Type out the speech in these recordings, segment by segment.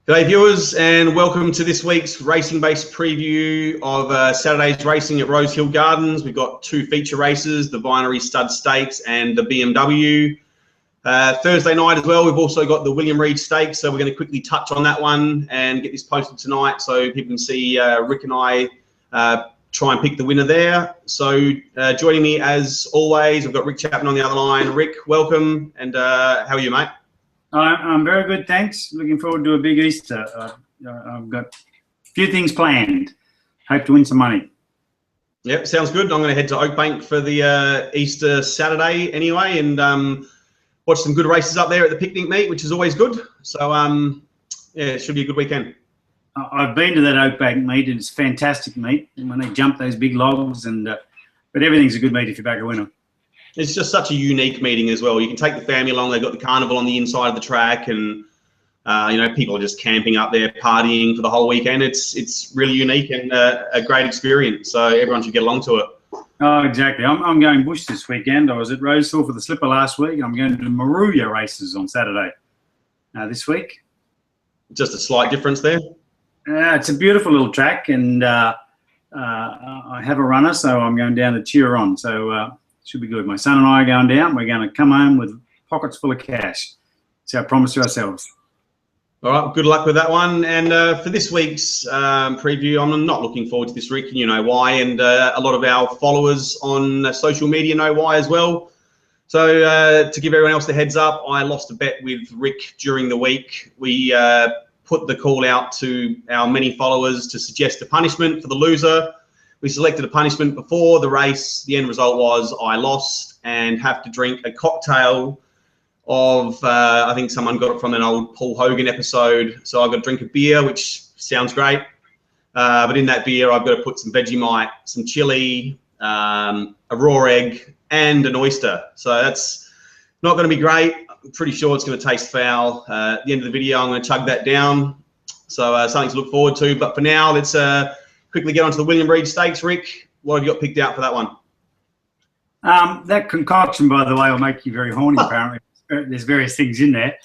G'day viewers, and welcome to this week's racing-based preview of Saturday's racing at Rosehill Gardens. We've got two feature races, the Binary Stud Stakes and the BMW. Thursday night as well, we've also got the William Reid Stakes, so we're going to quickly touch on that one and get this posted tonight so people can see Rick and I try and pick the winner there. So joining me as always, I've got Rick Chapman on the other line. Rick, welcome, and how are you, mate? I'm very good, thanks. Looking forward to a big Easter. I've got a few things planned. Hope to win some money. Yep, sounds good. I'm going to head to Oakbank for the Easter Saturday anyway, and watch some good races up there at the picnic meet, which is always good. So, yeah, it should be a good weekend. I've been to that Oakbank meet, and it's a fantastic meet. And when they jump those big logs, but everything's a good meet if you back a winner. It's just such a unique meeting as well. You can take the family along. They've got the carnival on the inside of the track, and people are just camping up there, partying for the whole weekend. It's really unique and a great experience. So everyone should get along to it. Oh, exactly. I'm going bush this weekend. I was at Rosehill for the slipper last week, and I'm going to the Maruya races on Saturday this week. Just a slight difference there. It's a beautiful little track, and I have a runner, so I'm going down to cheer on. So. Should be good. My son and I are going down. We're going to come home with pockets full of cash. It's our promise to ourselves. All right, good luck with that one. And for this week's preview, I'm not looking forward to this, Rick, and you know why. And a lot of our followers on social media know why as well. So to give everyone else the heads up, I lost a bet with Rick during the week. We put the call out to our many followers to suggest a punishment for the loser. We selected a punishment before the race. The end result was I lost and have to drink a cocktail of, I think someone got it from an old Paul Hogan episode. So I've got to drink a beer, which sounds great. But in that beer, I've got to put some Vegemite, some chilli, a raw egg, and an oyster. So that's not going to be great. I'm pretty sure it's going to taste foul. At the end of the video, I'm going to chug that down. So something to look forward to. But for now, let's quickly get onto the William Reid Stakes. Rick, what have you got picked out for that one? That concoction, by the way, will make you very horny, apparently. There's various things in there.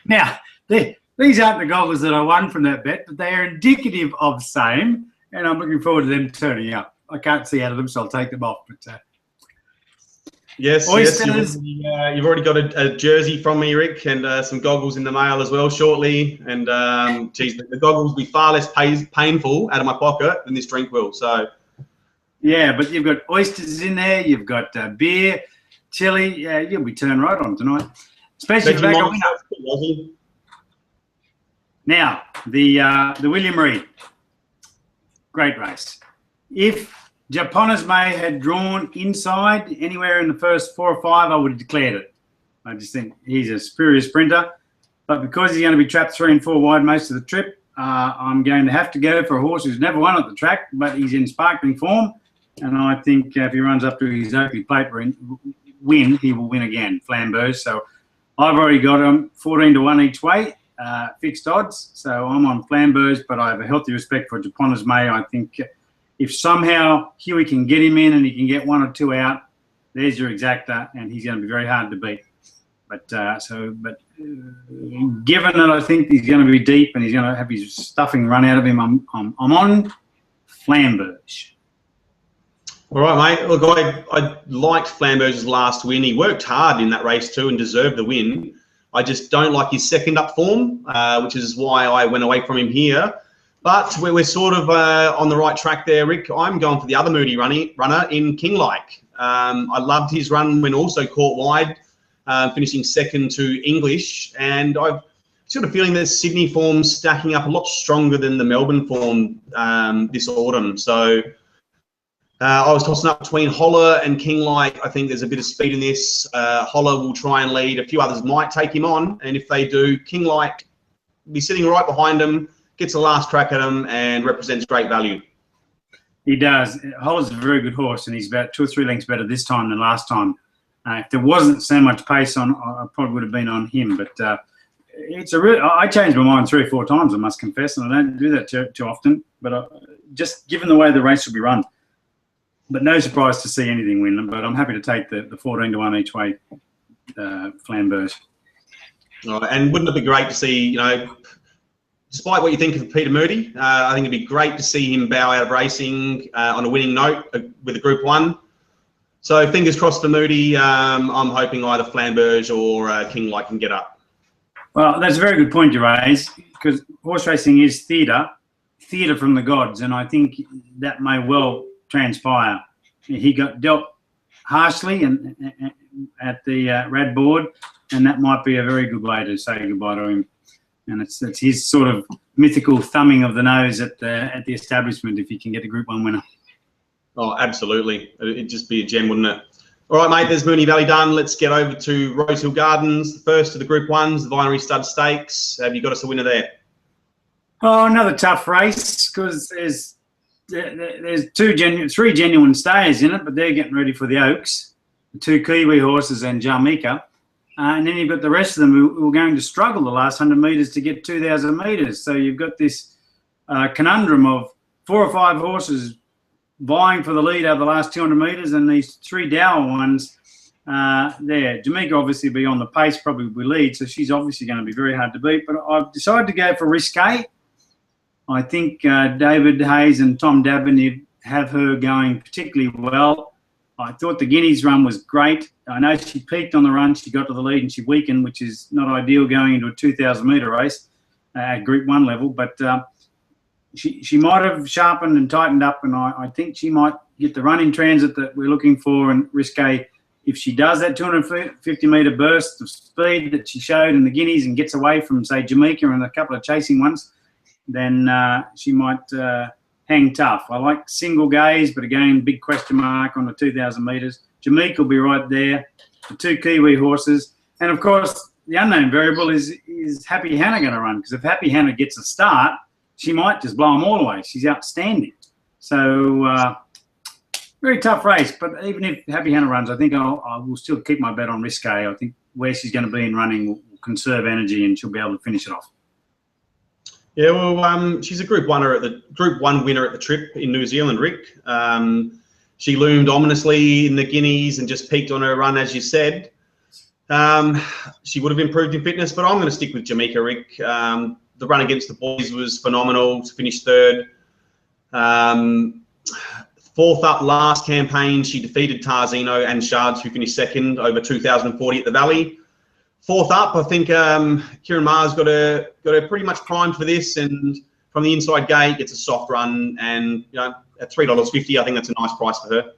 Now, these aren't the goggles that I won from that bet, but they are indicative of same, and I'm looking forward to them turning up. I can't see out of them, so I'll take them off. But yes, you've already got a jersey from me, Rick, and some goggles in the mail as well shortly. And geez, the goggles will be far less painful out of my pocket than this drink will. So, yeah, but you've got oysters in there. You've got beer, chili. Yeah, you'll be turned right on tonight, especially if you back a winner. Now, the William Reid, great race. If Japonas May had drawn inside anywhere in the first 4 or 5, I would have declared it. I just think he's a superior sprinter. But because he's going to be trapped 3 and 4 wide most of the trip, I'm going to have to go for a horse who's never won at the track, but he's in sparkling form. And I think if he runs up to his Oakley Plate win, he will win again, Flambeau. So I've already got him 14 to 1 each way, fixed odds. So I'm on Flambeau's, but I have a healthy respect for Japonas May. I think if somehow Huey can get him in and he can get 1 or 2 out, there's your exacta, and he's going to be very hard to beat. But given that I think he's going to be deep and he's going to have his stuffing run out of him, I'm on Flambeau. All right, mate. Look, I liked Flambeau's last win. He worked hard in that race too and deserved the win. I just don't like his second up form, which is why I went away from him here. But we're sort of on the right track there, Rick. I'm going for the other moody runner in Kinglike. I loved his run when also caught wide, finishing second to English. And I've sort of feeling that Sydney form's stacking up a lot stronger than the Melbourne form this autumn. So I was tossing up between Holler and Kinglike. I think there's a bit of speed in this. Holler will try and lead. A few others might take him on. And if they do, Kinglike will be sitting right behind him, gets the last crack at him, and represents great value. He does. Holler's a very good horse, and he's about 2 or 3 lengths better this time than last time. If there wasn't so much pace on, I probably would have been on him. But it's a real. I changed my mind 3 or 4 times, I must confess, and I don't do that too often. But just given the way the race will be run, but no surprise to see anything win. But I'm happy to take the 14 to 1 each way Flambeau. And wouldn't it be great to see, despite what you think of Peter Moody, I think it'd be great to see him bow out of racing on a winning note with a Group 1. So fingers crossed for Moody. I'm hoping either Flamberge or Kinglight can get up. Well, that's a very good point you raise, because horse racing is theatre from the gods, and I think that may well transpire. He got dealt harshly and at the Rad board, and that might be a very good way to say goodbye to him. And it's his sort of mythical thumbing of the nose at the establishment if he can get a Group 1 winner. Oh, absolutely. It'd just be a gem, wouldn't it? All right, mate, there's Moonee Valley done. Let's get over to Rosehill Gardens, the first of the Group 1s, the Vinery Stud Stakes. Have you got us a winner there? Oh, another tough race, because there's three genuine stayers in it, but they're getting ready for the Oaks, the 2 Kiwi horses and Jamaica. And then you've got the rest of them who are going to struggle the last 100 metres to get 2,000 metres. So you've got this conundrum of 4 or 5 horses vying for the lead over the last 200 metres, and these 3 dour ones there. Jamaica obviously be on the pace, probably will lead, so she's obviously going to be very hard to beat. But I've decided to go for Risque. I think David Hayes and Tom Dabney have her going particularly well. I thought the Guineas run was great. I know she peaked on the run, she got to the lead and she weakened, which is not ideal going into a 2,000 metre race at Group 1 level, but she might have sharpened and tightened up, and I think she might get the run in transit that we're looking for. And Risque, if she does that 250 metre burst of speed that she showed in the Guineas and gets away from, say, Jamaica and a couple of chasing ones, then she might hang tough. I like Single Gaze, but again, big question mark on the 2,000 metres. Jamaica will be right there. The 2 Kiwi horses. And, of course, the unknown variable is Happy Hannah going to run? Because if Happy Hannah gets a start, she might just blow them all away. She's outstanding. So, very tough race. But even if Happy Hannah runs, I think I will still keep my bet on Risque. I think where she's going to be in running will conserve energy and she'll be able to finish it off. Yeah, well, she's a Group 1 winner at the Trip in New Zealand, Rick. She loomed ominously in the Guineas and just peaked on her run, as you said. She would have improved in fitness, but I'm going to stick with Jamaica, Rick. The run against the boys was phenomenal to finish 3rd. 4th up last campaign, she defeated Tarzino and Shards, who finished 2nd over 2,040 at the Valley. 4th up, I think Kieran Maher's got her pretty much primed for this, and from the inside gate gets a soft run, and at $3.50, I think that's a nice price for her. It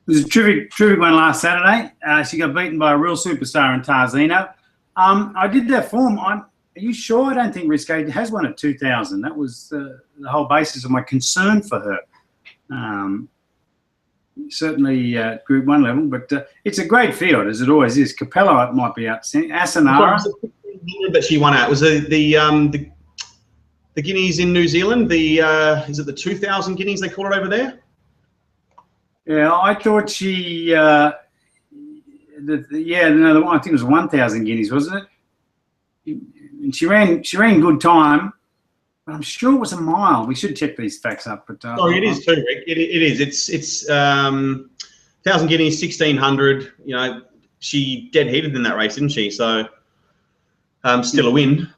was a terrific one last Saturday. She got beaten by a real superstar in Tarzino. I did that form. Are you sure? I don't think Risque has won at 2,000. That was the whole basis of my concern for her. Certainly Group 1 level, but it's a great field, as it always is. Capello might be outstanding. Asanara. That she won out was the Guineas in New Zealand. Is it the 2,000 Guineas they call it over there? Yeah, I thought she. I think it was 1,000 Guineas, wasn't it? And she ran good time. I'm sure it was a mile. We should check these facts up. But it is too, Rick. It is. It's 1,000 Guineas, 1,600. She dead heated in that race, didn't she? So still a win.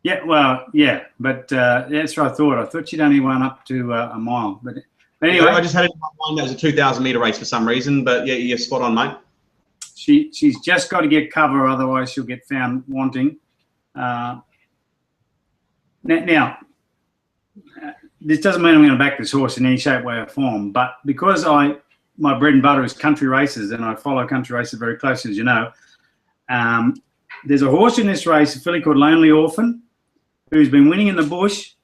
Yeah, well, yeah, but that's what I thought. I thought she'd only won up to a mile. But anyway, I just had it in my mind that was a 2,000 metre race for some reason. But yeah, you're spot on, mate. She's just got to get cover, otherwise she'll get found wanting. Now, this doesn't mean I'm going to back this horse in any shape, way, or form, but because my bread and butter is country races, and I follow country races very closely, as you know, there's a horse in this race, a filly called Lonely Orphan, who's been winning in the bush,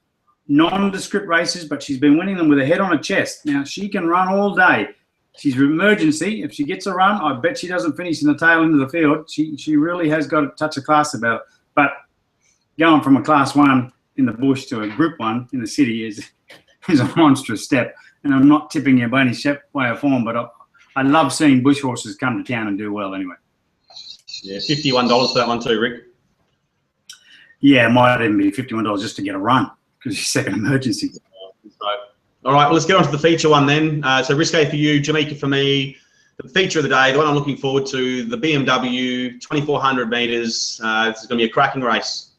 nondescript races, but she's been winning them with her head on her chest. Now, she can run all day. She's emergency. If she gets a run, I bet she doesn't finish in the tail end of the field. She really has got a touch of class about it. But going from a Class 1 in the bush to a Group 1 in the city is a monstrous step. And I'm not tipping you by any shape, way, or form, but I love seeing bush horses come to town and do well anyway. Yeah, $51 for that one too, Rick. Yeah, it might even be $51 just to get a run because she's second emergency. All right, well, let's get on to the feature one then. So Risque for you, Jamaica for me. The feature of the day, the one I'm looking forward to, the BMW 2,400 metres. This is going to be a cracking race.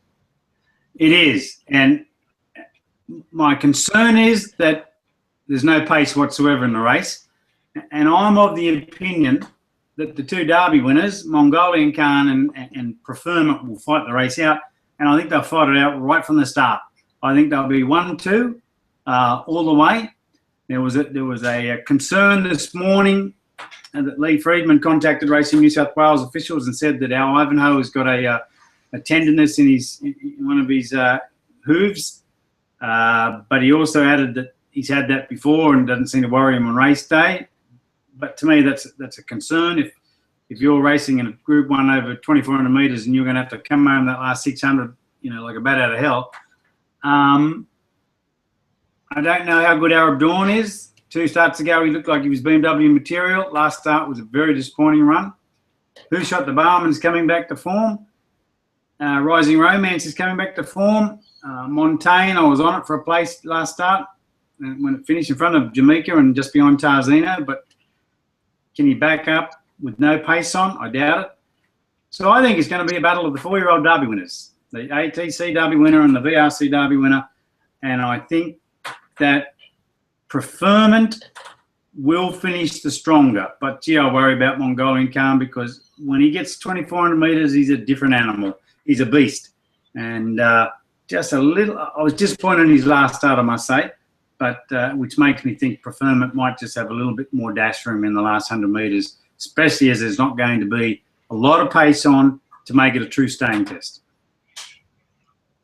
It is, and my concern is that there's no pace whatsoever in the race, and I'm of the opinion that the two Derby winners, Mongolian Khan and Preferment, will fight the race out, and I think they'll fight it out right from the start. I think they'll be 1-2 all the way. There was a concern this morning that Lee Friedman contacted Racing New South Wales officials and said that our Ivanhoe has got a tenderness in one of his hooves, but he also added that he's had that before and doesn't seem to worry him on race day. But to me, that's a concern. If you're racing in a Group 1 over 2,400 metres and you're going to have to come home that last 600, like a bat out of hell. I don't know how good Arab Dawn is. 2 starts ago, he looked like he was BMW material. Last start was a very disappointing run. Who Shot the Barman's coming back to form. Rising Romance is coming back to form. Montaigne, I was on it for a place last start when it finished in front of Jamaica and just behind Tarzina, but can he back up with no pace on? I doubt it. So I think it's going to be a battle of the 4-year-old Derby winners, the ATC Derby winner and the VRC Derby winner, and I think that Preferment will finish the stronger. But, gee, I worry about Mongolian Khan because when he gets 2,400 metres, he's a different animal. He's a beast. And just a little – I was disappointed in his last start, I must say, but which makes me think Preferment might just have a little bit more dash for him in the last 100 metres, especially as there's not going to be a lot of pace on to make it a true staying test.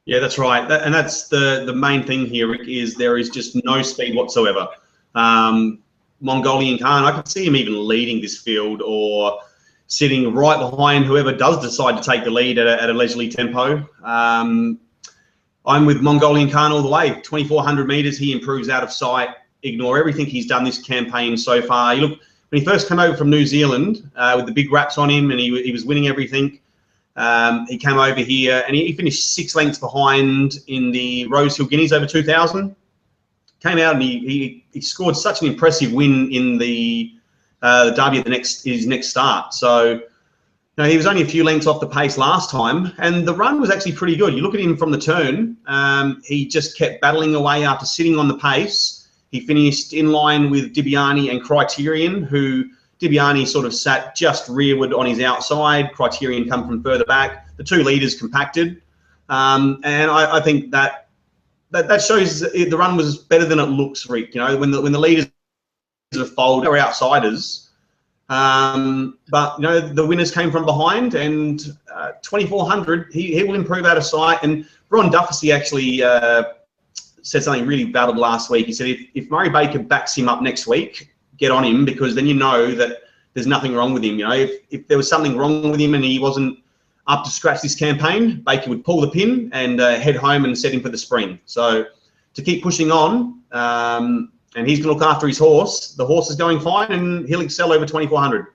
Yeah, that's right. And that's the main thing here, Rick, is there is just no speed whatsoever. Mongolian Khan, I could see him even leading this field or sitting right behind whoever does decide to take the lead at a leisurely tempo. I'm with Mongolian Khan all the way. 2,400 metres, he improves out of sight. Ignore everything he's done this campaign so far. You look, when he first came over from New Zealand with the big wraps on him and he was winning everything, he came over here and he finished 6 lengths behind in the Rosehill Guineas over 2,000. Came out and he scored such an impressive win in the Derby at his next start. So he was only a few lengths off the pace last time, and the run was actually pretty good. You look at him from the turn, he just kept battling away after sitting on the pace. He finished in line with Dibiani and Criterion, who Dibiani sort of sat just rearward on his outside. Criterion come from further back. The 2 leaders compacted. And I think that shows the run was better than it looks, Rick. When the leaders are fold, they were outsiders. But the winners came from behind, and 2,400, he will improve out of sight. And Ron Duffy actually said something really valuable last week. He said if Murray Baker backs him up next week, get on him, because then you know that there's nothing wrong with him. If there was something wrong with him and he wasn't up to scratch this campaign, Baker would pull the pin and head home and set him for the spring. So to keep pushing on, and he's going to look after his horse. The horse is going fine, and he'll excel over 2,400.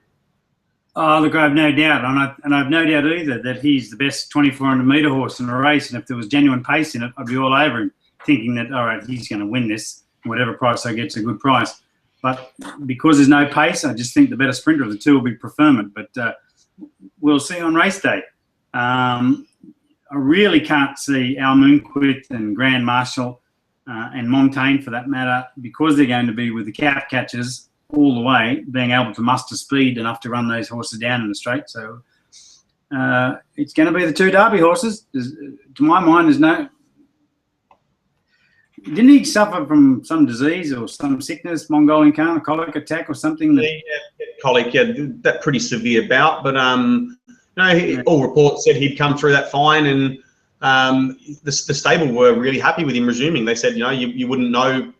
Oh, look, I have no doubt, and I've no doubt either that he's the best 2,400 metre horse in the race. And if there was genuine pace in it, I'd be all over him, thinking that, all right, he's going to win this. Whatever price I get's a good price. But because there's no pace, I just think the better sprinter of the two will be Preferment. But we'll see on race day. I really can't see Al Moonquit and Grand Marshal and Montaigne, for that matter, because they're going to be with the cap catchers all the way, being able to muster speed enough to run those horses down in the straight. So it's going to be the 2 Derby horses. To my mind, there's no... Didn't he suffer from some disease or some sickness, Mongolian Khan, a colic attack or something? Colic, that pretty severe bout. But all reports said he'd come through that fine, and the stable were really happy with him resuming. They said, you wouldn't know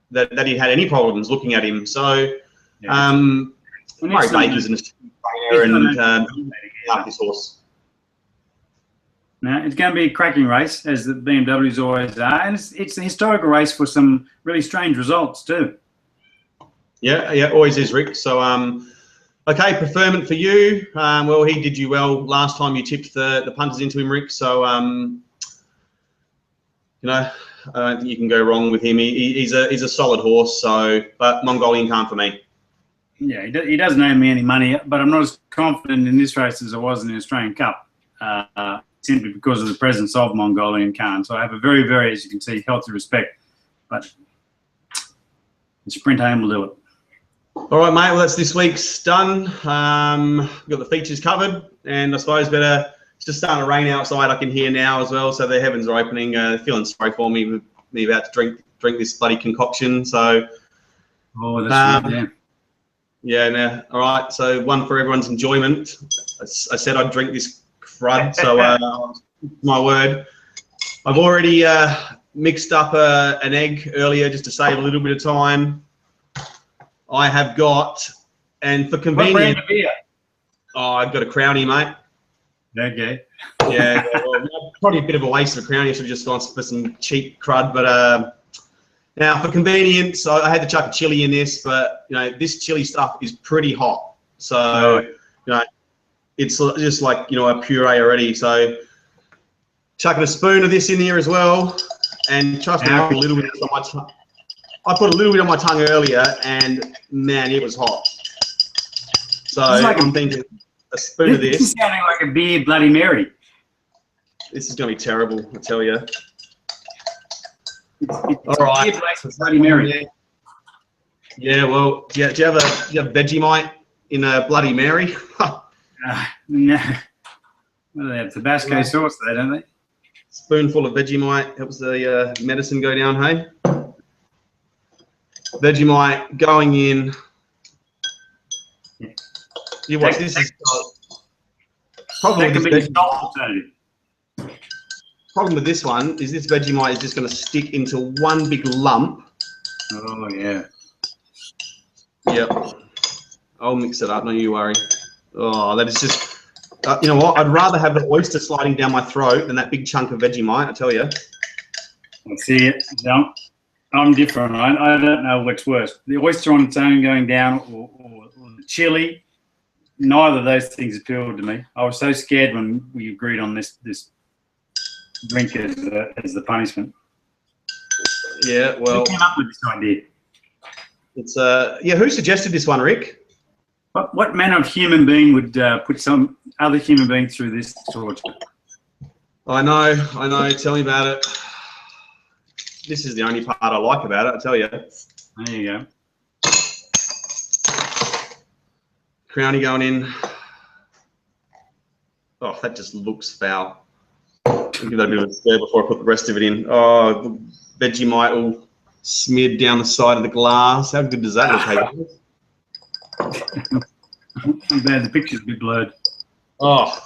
that he'd had any problems looking at him. So Murray Baker's an assistant trainer and like this horse. Now, it's going to be a cracking race, as the BMWs always are, and it's a historical race for some really strange results too. Yeah, always is, Rick. So, okay, Preferment for you. Well, he did you well last time you tipped the punters into him, Rick. So, I don't think you can go wrong with him. He's a solid horse. So, but Mongolian Khan for me. Yeah, he doesn't owe me any money, but I'm not as confident in this race as I was in the Australian Cup. simply because of the presence of Mongolian Khan. So I have a very, very, as you can see, healthy respect. But the sprint aim will do it. All right, mate. Well, that's this week's done. We've got the features covered, and I suppose better. It's just starting to rain outside. I can hear now as well, so the heavens are opening. Feeling sorry for me with me about to drink this bloody concoction. So, oh, that's right, yeah. Yeah. Now, all right. So one for everyone's enjoyment. I said I'd drink this crud. So my word. I've already mixed up an egg earlier just to save a little bit of time. I have got, and for convenience, what brand of beer? Oh, I've got a Crownie, mate. Okay. Yeah, well, probably a bit of a waste of a Crownie. I should have just gone for some cheap crud. But now for convenience, I had to chuck a chili in this. But this chili stuff is pretty hot, so it's just like a puree already. So chucking a spoon of this in here as well, and trust me, I put a little bit on my tongue. I put a little bit on my tongue earlier, and man, it was hot. So I'm thinking a spoon of this. This is sounding like a beer Bloody Mary. This is going to be terrible, I tell you. All right. Bloody Mary. Yeah, well, do you have Vegemite in a Bloody Mary? No. Well, they have Tabasco sauce there, don't they? Spoonful of Vegemite helps the medicine go down, hey? Vegemite going in. You watch this. Problem with this one is this Vegemite is just going to stick into one big lump. Oh yeah. Yep. I'll mix it up. Don't you worry. Oh, that is just. You know what? I'd rather have the oyster sliding down my throat than that big chunk of Vegemite. I tell you. I see it. No, I'm different. I don't know what's worse: the oyster on its own going down, or the chili. Neither of those things appealed to me. I was so scared when we agreed on this drink as the punishment. Yeah, well. Who came up with this idea? It's who suggested this one, Rick? What manner of human being would put some other human being through this torture? I know. Tell me about it. This is the only part I like about it, I tell you. There you go. Crownie going in. Oh, that just looks foul. I'll give that a bit of a stir before I put the rest of it in. Oh, the Vegemite all smeared down the side of the glass. How good does that look, hey? Too bad the picture's a bit blurred. Oh,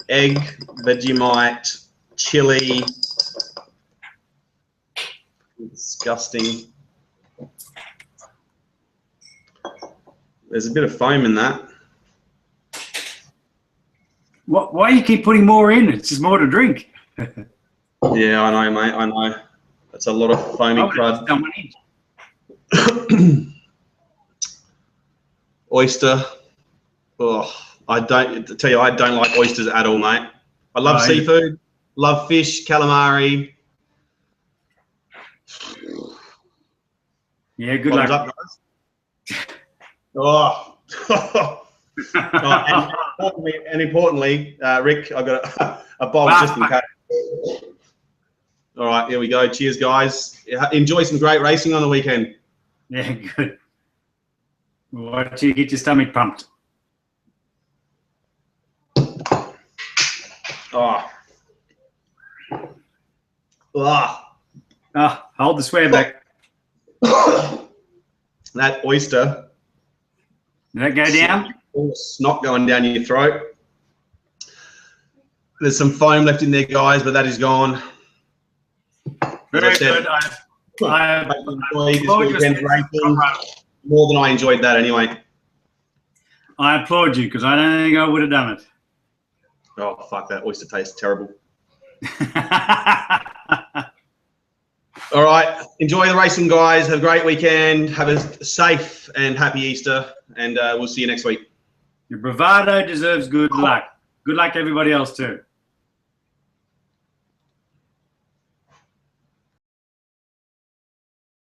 egg, Vegemite, chili. Disgusting. There's a bit of foam in that. Why do you keep putting more in? It's just more to drink. Yeah, I know, mate. I know. That's a lot of foamy crud. Oyster. Oh, I don't like oysters at all, mate. I love seafood. Love fish, calamari. Yeah, good luck. Up, guys. Oh. And importantly, Rick, I got a bowl just in case. All right, here we go. Cheers, guys. Enjoy some great racing on the weekend. Yeah, good. Watch you get your stomach pumped. Oh. Hold the swear back. That oyster. Did that go down? Snot going down your throat. There's some foam left in there, guys, but that is gone. Very good. I more than I enjoyed that anyway. I applaud you because I don't think I would have done it. Oh, fuck, that oyster tastes terrible. All right, enjoy the racing, guys. Have a great weekend. Have a safe and happy Easter, and we'll see you next week. Your bravado deserves good luck. Good luck to everybody else too.